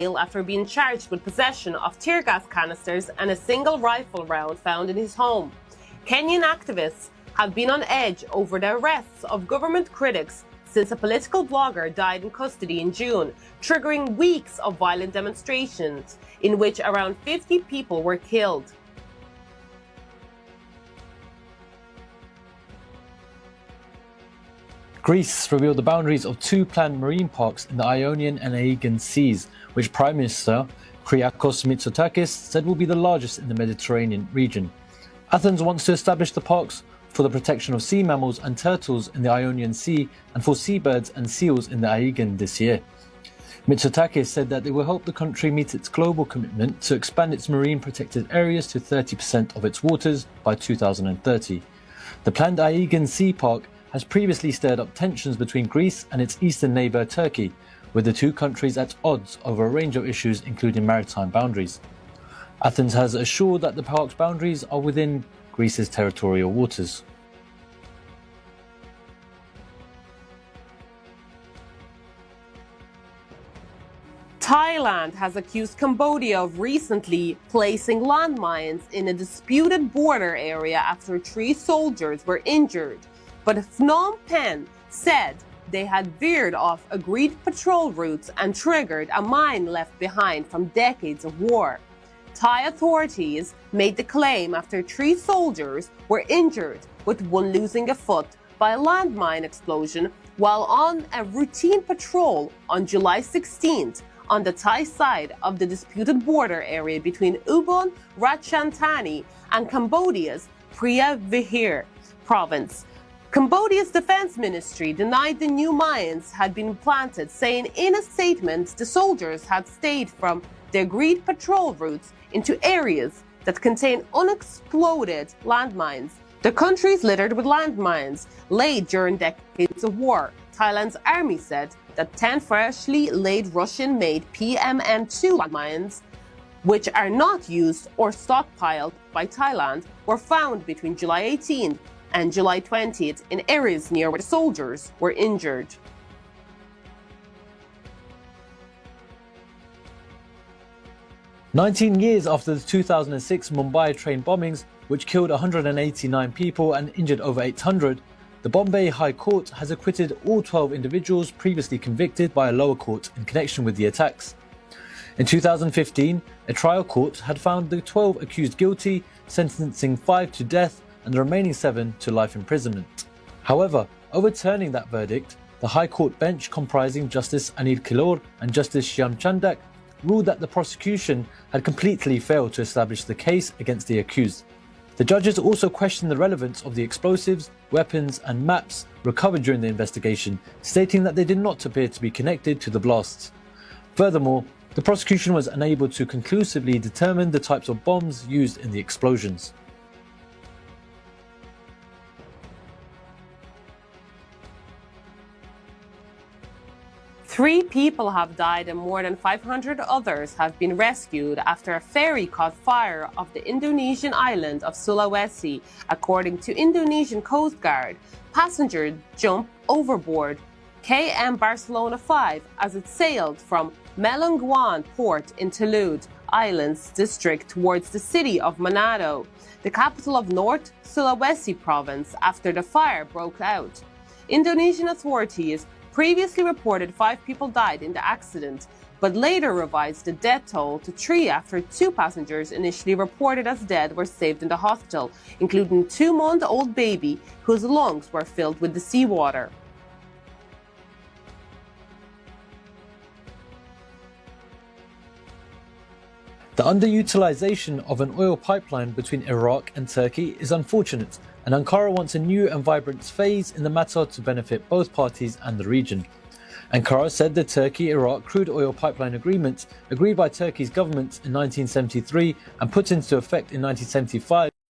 after being charged with possession of tear gas canisters and a single rifle round found in his home. Kenyan activists have been on edge over the arrests of government critics since a political blogger died in custody in June, triggering weeks of violent demonstrations in which around 50 people were killed. Greece revealed the boundaries of two planned marine parks in the Ionian and Aegean Seas, which Prime Minister Kyriakos Mitsotakis said will be the largest in the Mediterranean region. Athens wants to establish the parks for the protection of sea mammals and turtles in the Ionian Sea and for seabirds and seals in the Aegean this year. Mitsotakis said that it will help the country meet its global commitment to expand its marine protected areas to 30% of its waters by 2030. The planned Aegean Sea Park has previously stirred up tensions between Greece and its eastern neighbour Turkey, with the two countries at odds over a range of issues including maritime boundaries. Athens has assured that the park's boundaries are within Greece's territorial waters. Thailand has accused Cambodia of recently placing landmines in a disputed border area after 3 soldiers were injured. But Phnom Penh said they had veered off agreed patrol routes and triggered a mine left behind from decades of war. Thai authorities made the claim after 3 soldiers were injured, with one losing a foot by a landmine explosion while on a routine patrol on July 16th on the Thai side of the disputed border area between Ubon Ratchathani and Cambodia's Phra Vihir province. Cambodia's defense ministry denied the new mines had been planted, saying in a statement the soldiers had stayed from the agreed patrol routes into areas that contain unexploded landmines. The country is littered with landmines laid during decades of war. Thailand's army said that 10 freshly laid Russian-made PMM-2 landmines, which are not used or stockpiled by Thailand, were found between July 18th and July 20th in areas near where the soldiers were injured. "19 years after the 2006 Mumbai train bombings, which killed 189 people and injured over 800, the Bombay High Court has acquitted all 12 individuals previously convicted by a lower court in connection with the attacks. In 2015, a trial court had found the 12 accused guilty, sentencing 5 to death and the remaining 7 to life imprisonment. However, overturning that verdict, the High Court bench comprising Justice Anil Kilor and Justice Shyam Chandak ruled that the prosecution had completely failed to establish the case against the accused. The judges also questioned the relevance of the explosives, weapons and maps recovered during the investigation, stating that they did not appear to be connected to the blasts. Furthermore, the prosecution was unable to conclusively determine the types of bombs used in the explosions. Three people have died and more than 500 others have been rescued after a ferry caught fire off the Indonesian island of Sulawesi, according to Indonesian Coast Guard. Passengers jumped overboard KM Barcelona 5 as it sailed from Melonguan port in Telud Islands district towards the city of Manado, the capital of North Sulawesi province, after the fire broke out. Indonesian authorities previously reported 5 people died in the accident, but later revised the death toll to 3 after 2 passengers initially reported as dead were saved in the hospital, including a 2-month-old baby whose lungs were filled with the seawater. The underutilization of an oil pipeline between Iraq and Turkey is unfortunate, and Ankara wants a new and vibrant phase in the matter to benefit both parties and the region. Ankara said the Turkey-Iraq crude oil pipeline agreement, agreed by Turkey's government in 1973 and put into effect in 1975,